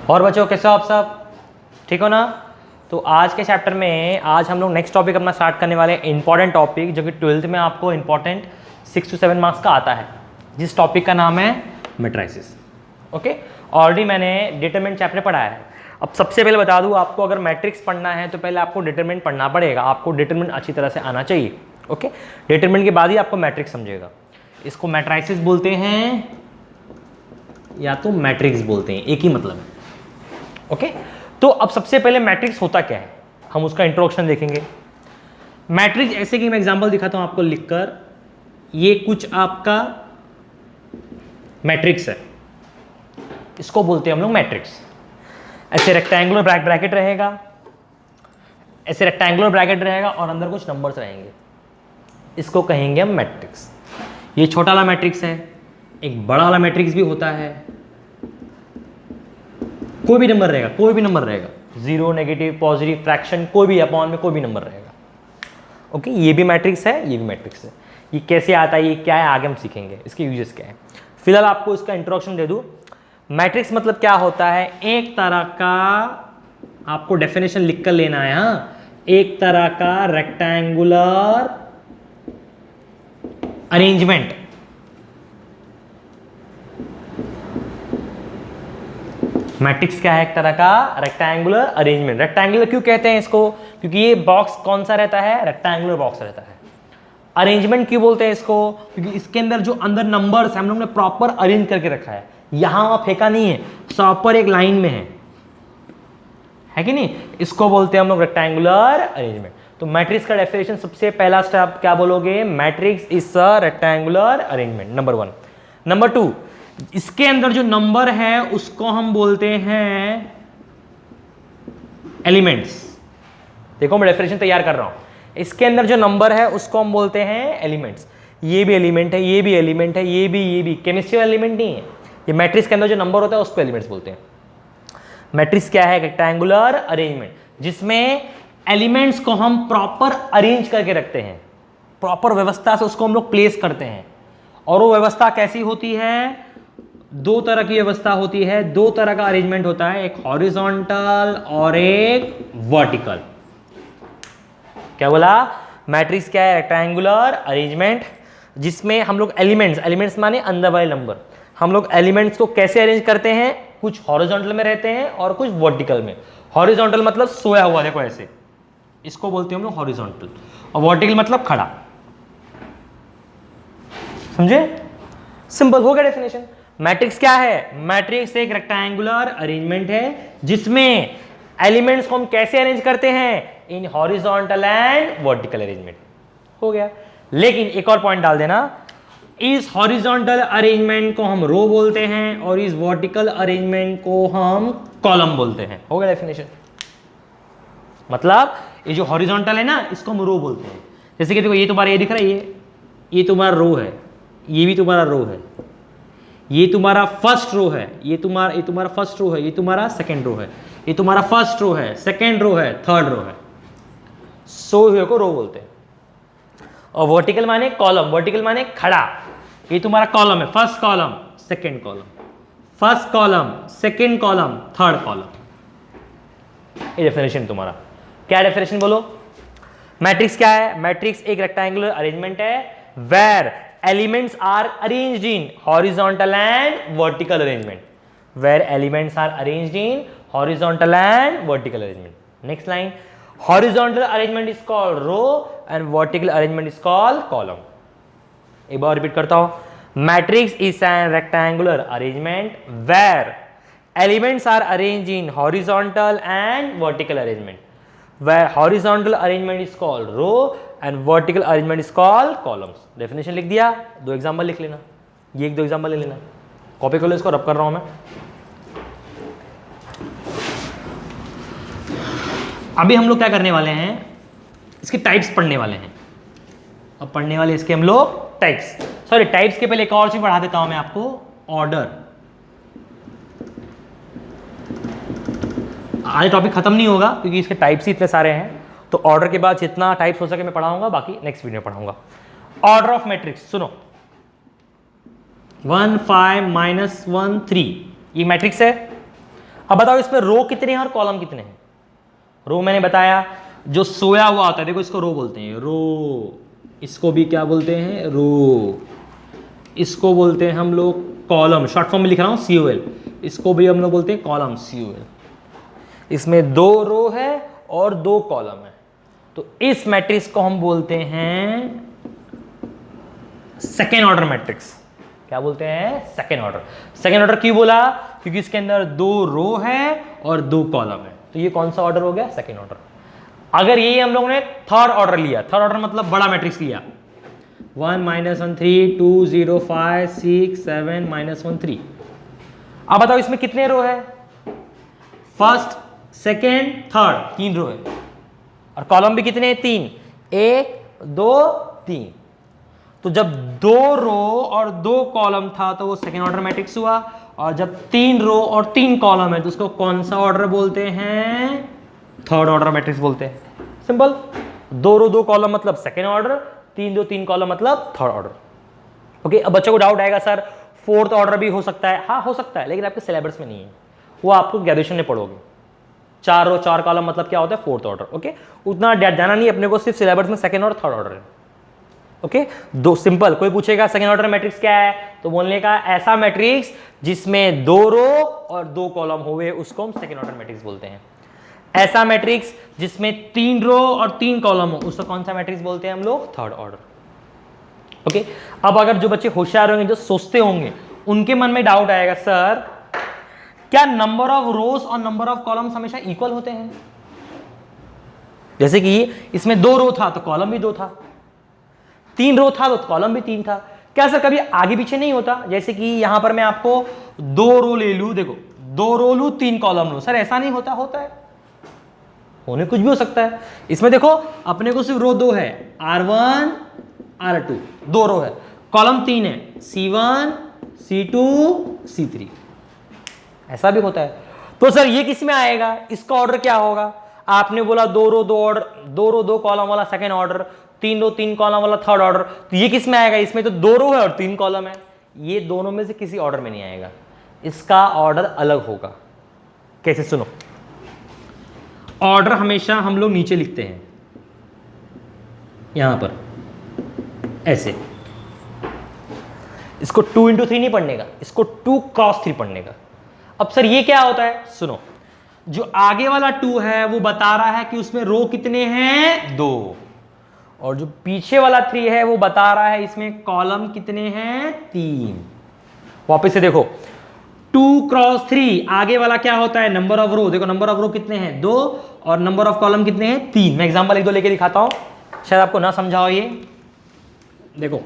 और बच्चों कैसे हो आप सब, ठीक हो ना। तो आज के चैप्टर में आज हम लोग नेक्स्ट टॉपिक अपना स्टार्ट करने वाले हैं, इंपॉर्टेंट टॉपिक जो कि 12th में आपको इंपॉर्टेंट 6 to 7 मार्क्स का आता है, जिस टॉपिक का नाम है मैट्रिसेस। ओके, ऑलरेडी मैंने डिटरमिनेंट चैप्टर पढ़ाया है। अब सबसे पहले बता दूं आपको, अगर मैट्रिक्स पढ़ना है तो पहले आपको डिटरमिनेंट पढ़ना पड़ेगा, आपको डिटरमिनेंट अच्छी तरह से आना चाहिए। ओके, डिटरमिनेंट के बाद ही आपको मैट्रिक्स समझेगा। इसको मैट्रिसेस बोलते हैं या तो मैट्रिक्स बोलते हैं, एक ही मतलब है। ओके, तो अब सबसे पहले मैट्रिक्स होता क्या है, हम उसका इंट्रोडक्शन देखेंगे। मैट्रिक्स ऐसे कि मैं एग्जांपल दिखाता हूं आपको लिखकर, ये कुछ आपका मैट्रिक्स है, इसको बोलते हैं हम लोग मैट्रिक्स। ऐसे रेक्टेंगुलर ब्रैकेट रहेगा, ऐसे रेक्टेंगुलर ब्रैकेट रहेगा और अंदर कुछ नंबर्स रहेंगे, इसको कहेंगे हम मैट्रिक्स। ये छोटा वाला मैट्रिक्स है, एक बड़ा वाला मैट्रिक्स भी होता है। कोई भी नंबर रहेगा, कोई भी नंबर रहेगा, जीरो, नेगेटिव, पॉजिटिव, फ्रैक्शन, कोई भी अपॉन में कोई भी नंबर रहेगा। ओके, ये भी मैट्रिक्स है, ये भी मैट्रिक्स है। ये कैसे आता है, ये क्या है, आगे हम सीखेंगे इसके यूजेस क्या है। फिलहाल आपको इसका इंट्रोडक्शन दे दूं। मैट्रिक्स मतलब क्या होता है, एक तरह का, आपको डेफिनेशन लिख कर लेना है। हाँ, एक तरह का रेक्टेंगुलर अरेंजमेंट। मैट्रिक्स क्या है, एक तरह का रेक्टेंगुलर अरेंजमेंट। रेक्टेंगुलर क्यों कहते हैं इसको, क्योंकि ये बॉक्स कौन सा रहता है, रेक्टेंगुलर बॉक्स रहता है। अरेंजमेंट क्यों बोलते हैं इसको, क्योंकि इसके अंदर जो अंदर नंबर्स हम लोग ने प्रॉपर अरेंज करके रखा है, यहां वहां फेंका नहीं है, प्रॉपर एक लाइन में है कि नहीं। इसको बोलते हैं हम लोग रेक्टेंगुलर अरेंजमेंट। तो मैट्रिक्स का डेफिनेशन सबसे पहला स्टेप क्या बोलोगे, matrix is a rectangular arrangement, number 1। Number 2, इसके अंदर जो नंबर है उसको हम बोलते हैं एलिमेंट्स। देखो मैं डेफिनेशन तैयार कर रहा हूं, इसके अंदर जो नंबर है उसको हम बोलते हैं एलिमेंट्स। ये भी एलिमेंट है, ये भी एलिमेंट है, ये भी केमिस्ट्री एलिमेंट नहीं है। ये मैट्रिक्स के अंदर जो नंबर होता है उसको एलिमेंट्स बोलते हैं। मैट्रिक्स क्या है, रेक्टेंगुलर अरेंजमेंट, जिसमें एलिमेंट्स को हम प्रॉपर अरेंज करके रखते हैं, प्रॉपर व्यवस्था से उसको हम लोग प्लेस करते हैं। और वो व्यवस्था कैसी होती है, दो तरह की व्यवस्था होती है, दो तरह का अरेंजमेंट होता है, एक हॉरिजॉन्टल और एक वर्टिकल। क्या बोला, मैट्रिक्स क्या है, रेक्टेंगुलर अरेंजमेंट, जिसमें हम लोग एलिमेंट्स माने अंदर वाले नंबर, हम लोग एलिमेंट्स को कैसे अरेंज करते हैं, कुछ हॉरिजॉन्टल में रहते हैं और कुछ वर्टिकल में। हॉरिजॉन्टल मतलब सोया हुआ, देखो ऐसे, इसको बोलते हैं हम लोग हॉरिजॉन्टल, और वर्टिकल मतलब खड़ा। समझे, सिंपल हो गया डेफिनेशन। मैट्रिक्स क्या है, मैट्रिक्स एक रेक्टेंगुलर अरेंजमेंट है जिसमें एलिमेंट्स को हम कैसे अरेंज करते हैं, in horizontal and vertical arrangement. हो गया, लेकिन एक और पॉइंट डाल देना, इस हॉरिजॉन्टल अरेंजमेंट को हम रो बोलते हैं और इस वर्टिकल अरेंजमेंट को हम कॉलम बोलते हैं। हो गया डेफिनेशन। मतलब ये जो हॉरिजॉन्टल है ना, इसको हम रो बोलते हैं। जैसे कि देखो, ये तुम्हारा ये दिख रहा है, ये तुम्हारा रो है, ये भी तुम्हारा रो है, ये तुम्हारा फर्स्ट रो है, ये तुम्हारा फर्स्ट रो है, ये तुम्हारा सेकंड रो है, ये तुम्हारा फर्स्ट रो है, सेकंड रो है, थर्ड रो है। सो को रो बोलते हैं। और वर्टिकल माने कॉलम, वर्टिकल माने खड़ा। ये तुम्हारा कॉलम है, first column, second column, first column, second column, third column. ये डेफिनेशन तुम्हारा। क्या डेफिनेशन बोलो, मैट्रिक्स क्या है, मैट्रिक्स एक रेक्टेंगुलर अरेंजमेंट है where elements are arranged in horizontal and vertical arrangement, where elements are arranged in horizontal and vertical arrangement. Next line, horizontal arrangement is called row and vertical arrangement is called column. एक बार repeat करता हूं, matrix is an rectangular arrangement where elements are arranged in horizontal and vertical arrangement, where horizontal arrangement is called row and vertical arrangement is called columns. Definition लिख दिया, दो example लिख लेना, ये एक दो एग्जांपल ले लेना, कॉपी कर लो, इसको रब कर रहा हूं मैं। अभी हम लोग क्या करने वाले हैं, इसके टाइप्स पढ़ने वाले हैं। अब पढ़ने वाले इसके हम लोग टाइप्स, सॉरी टाइप्स के पहले एक और चीज पढ़ा देता हूं मैं आपको, ऑर्डर। आज टॉपिक खत्म नहीं होगा क्योंकि इसके टाइप्स ही इतने सारे हैं, तो ऑर्डर के बाद जितना टाइप्स हो सके मैं पढ़ाऊंगा, बाकी नेक्स्ट वीडियो में पढ़ाऊंगा। ऑर्डर ऑफ मैट्रिक्स सुनो, 1 5 -1 3 ये मैट्रिक्स है। अब बताओ इसमें रो कितने हैं और कॉलम कितने हैं। रो मैंने बताया जो सोया हुआ होता है, देखो इसको रो बोलते हैं, रो। इसको भी क्या बोलते हैं, रो। इसको बोलते हैं हम लोग कॉलम, शॉर्ट फॉर्म में लिख रहा हूं COL। इसको भी हम लोग बोलते हैं कॉलम, COL। इसमें 2 रो है और 2 कॉलम है, तो इस मैट्रिक्स को हम बोलते हैं सेकेंड ऑर्डर मैट्रिक्स। क्या बोलते हैं, सेकेंड ऑर्डर। सेकेंड ऑर्डर क्यों बोला, क्योंकि इसके अंदर 2 रो है और 2 कॉलम है, तो ये कौन सा ऑर्डर हो गया, सेकेंड ऑर्डर। अगर ये हम लोगों ने थर्ड ऑर्डर लिया, थर्ड ऑर्डर मतलब बड़ा मैट्रिक्स लिया, 1 -1 3 2 0 5 6 7 -1 3। अब बताओ इसमें कितने रो है, फर्स्ट सेकेंड थर्ड, 3 रो है, और कॉलम भी कितने हैं, 3, 1 2 3। तो जब 2 रो और 2 कॉलम था तो वो सेकेंड ऑर्डर मैट्रिक्स हुआ, और जब 3 रो और 3 कॉलम है तो उसको कौन सा ऑर्डर बोलते हैं, थर्ड ऑर्डर मैट्रिक्स बोलते हैं। सिंपल, 2 रो 2 कॉलम मतलब सेकेंड ऑर्डर, 3 रो 3 कॉलम मतलब थर्ड ऑर्डर। ओके, अब बच्चों को डाउट आएगा सर फोर्थ ऑर्डर भी हो सकता है। हाँ हो सकता है, लेकिन आपके सिलेबस में नहीं है, वो आपको ग्रेजुएशन में पढ़ोगे। 4 रो 4 कॉलम मतलब क्या होता है, फोर्थ ऑर्डर। ओके, उतना जाना नहीं अपने को, सिर्फ सिलेबस में सेकेंड और थर्ड ऑर्डर है। ओके, दो सिंपल। कोई पूछेगा सेकेंड ऑर्डर मैट्रिक्स क्या है, तो बोलने का ऐसा मैट्रिक्स जिसमें 2 रो और 2 कॉलम हुए उसको हम सेकेंड ऑर्डर मैट्रिक्स बोलते हैं। ऐसा मैट्रिक्स जिसमें 3 रो और 3 कॉलम हो उसको कौन सा मैट्रिक्स बोलते हैं हम लोग, थर्ड ऑर्डर। ओके, अब अगर जो बच्चे होशियार होंगे, जो सोचते होंगे, उनके मन में डाउट आएगा, सर क्या नंबर ऑफ रोज और नंबर ऑफ कॉलम्स हमेशा इक्वल होते हैं। जैसे कि इसमें 2 रो था तो कॉलम भी 2 था, 3 रो था तो कॉलम भी 3 था। क्या सर कभी आगे पीछे नहीं होता, जैसे कि यहां पर मैं आपको 2 रो ले लू, देखो 2 रो लू 3 कॉलम लू, सर ऐसा नहीं होता, होता है, होने कुछ भी हो सकता है। इसमें देखो अपने को सिर्फ रो 2 है, R1 R2, 2 रो है, कॉलम 3 है, C1 C2 C3, ऐसा भी होता है। तो सर ये किस में आएगा, इसका ऑर्डर क्या होगा। आपने बोला 2 रो 2 ऑर्डर, 2 रो 2 कॉलम वाला सेकेंड ऑर्डर, 3 रो 3 कॉलम वाला थर्ड ऑर्डर, तो ये किस में आएगा, इसमें तो 2 रो है और 3 कॉलम है, ये दोनों में से किसी ऑर्डर में नहीं आएगा, इसका ऑर्डर अलग होगा। कैसे, सुनो, ऑर्डर हमेशा हम लोग नीचे लिखते हैं, यहां पर ऐसे, इसको 2 × 3 नहीं पढ़ने का, इसको 2 × 3 पढ़ने का। अब सर ये क्या होता है, सुनो, जो आगे वाला 2 है वो बता रहा है कि उसमें रो कितने हैं, 2, और जो पीछे वाला 3 है वो बता रहा है इसमें कॉलम कितने हैं, 3। वापस से देखो, 2 × 3, आगे वाला क्या होता है, नंबर ऑफ रो, देखो नंबर ऑफ रो कितने हैं, 2, और नंबर ऑफ कॉलम कितने हैं, 3। मैं एग्जांपल 1 2 लेके दिखाता हूं, शायद आपको ना समझाओ ये। देखो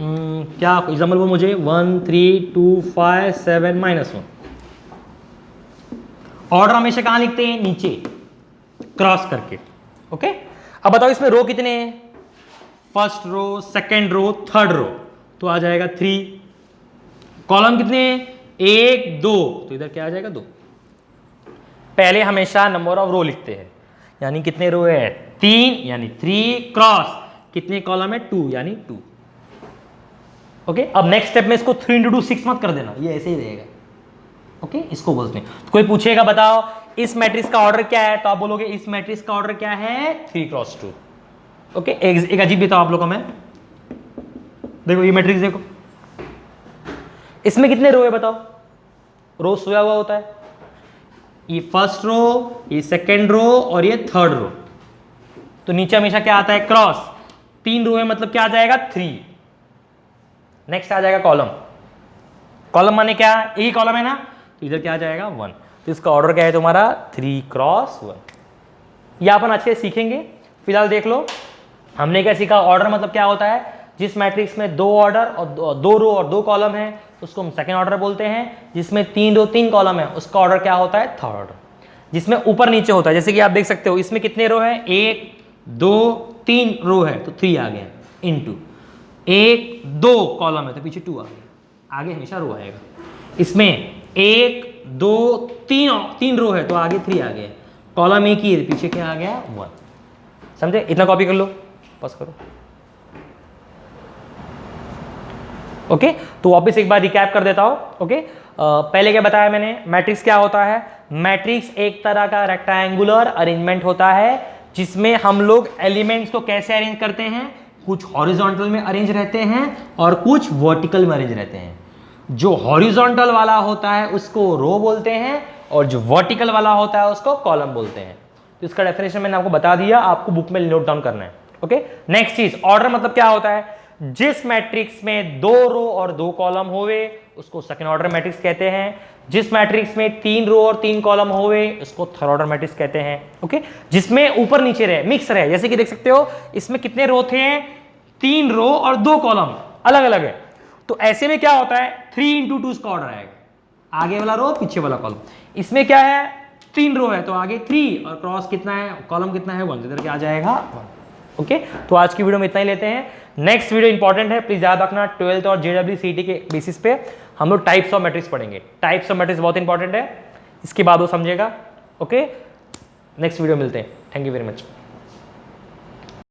क्या एग्जाम्पल वो मुझे 1 3 2 5 7 -1। ऑर्डर हमेशा कहां लिखते हैं, नीचे क्रॉस करके। ओके, अब बताओ इसमें रो कितने हैं, first row second row third row, तो आ जाएगा 3। कॉलम कितने हैं, 1 2, तो इधर क्या आ जाएगा, 2। पहले हमेशा नंबर ऑफ रो लिखते हैं, यानी कितने रो है, 3 यानी 3, क्रॉस कितने कॉलम है, 2 यानी 2। ओके, अब नेक्स्ट स्टेप में इसको 3 × 2 6 मत कर देना, ये ऐसे ही रहेगा। ओके, इसको बोलते हैं। तो कोई पूछेगा बताओ इस मैट्रिक्स का ऑर्डर क्या है, तो आप बोलोगे इस मैट्रिक्स का ऑर्डर क्या है, 3 × 2। ओके, एक अजीब बताओ आप लोगों को मैं, देखो ये मैट्रिक्स देखो, इसमें कितने रो है बताओ, रो सोया हुआ होता है, ये फर्स्ट रो, ये सेकेंड रो और ये थर्ड रो, तो नीचे हमेशा क्या आता है, क्रॉस। 3 रो है मतलब क्या आ जाएगा, 3। नेक्स्ट आ जाएगा कॉलम, कॉलम माने क्या, एक कॉलम है ना, तो इधर क्या आ जाएगा, 1। तो इसका ऑर्डर क्या है तुम्हारा, 3 × 1। ये अपन अच्छे से सीखेंगे, फिलहाल देख लो हमने क्या सीखा। ऑर्डर मतलब क्या होता है, जिस मैट्रिक्स में 2 ऑर्डर और 2 रो और 2 कॉलम है उसको हम सेकेंड ऑर्डर बोलते हैं। जिसमें 3 रो 3 कॉलम है उसका ऑर्डर क्या होता है, थर्ड ऑर्डर। जिसमें ऊपर नीचे होता है, जैसे कि आप देख सकते हो इसमें कितने रो है, 1 2 3 रो है तो 3 आ गया, इनटू 1 2 कॉलम है तो पीछे 2 आ गया, आगे हमेशा रो आएगा। इसमें 1 2 3 रो है तो आगे 3 आ गया, कॉलम एक ही है पीछे क्या आ गया, 1। समझे, इतना कॉपी कर लो, पास करो। ओके तो वापस एक बार रिकैप कर देता हूं। ओके पहले क्या बताया मैंने, मैट्रिक्स क्या होता है? मैट्रिक्स एक तरह का रेक्टेंगुलर अरेंजमेंट होता है जिसमें हम लोग एलिमेंट्स को कैसे अरेंज करते हैं, कुछ हॉरिजॉन्टल में अरेंज रहते हैं और कुछ वर्टिकल में अरेंज रहते हैं। जो हॉरिजॉन्टल वाला होता है उसको रो बोलते हैं और जो वर्टिकल वाला होता है उसको कॉलम बोलते हैं। तो इसका डेफिनेशन मैंने आपको बता दिया, आपको बुक में नोट डाउन करना है। ओके नेक्स्ट चीज, ऑर्डर मतलब क्या होता है? जिस मैट्रिक्स में 2 रो और 2 कॉलम होवे उसको सेकंड ऑर्डर मैट्रिक्स कहते हैं। जिस मैट्रिक्स में 3 रो और 3 कॉलम होवे उसको थर्ड ऑर्डर मैट्रिक्स कहते हैं। ओके जिसमें ऊपर नीचे रहे, मिक्स रहे, जैसे कि देख सकते हो इसमें कितने रो थे? 3 रो और 2 कॉलम अलग अलग है। तो ऐसे में क्या होता है? 3 into 2 इसका ऑर्डर आएगा, आगे वाला रो पीछे वाला कॉलम। इसमें क्या है? 3 रो है तो आगे 3 और क्रॉस कितना है, कॉलम कितना है, 1, इधर क्या आ जाएगा 1। ओके तो आज की वीडियो में इतना ही लेते हैं। नेक्स्ट वीडियो इंपॉर्टेंट है, प्लीज याद रखना 12th और JEE के बेसिस पे हम लोग टाइप्स ऑफ मैट्रिक्स पढ़ेंगे। टाइप्स ऑफ मैट्रिक्स बहुत इंपॉर्टेंट है, इसके बाद वो समझेगा। ओके नेक्स्ट वीडियो मिलते हैं, थैंक यू वेरी मच।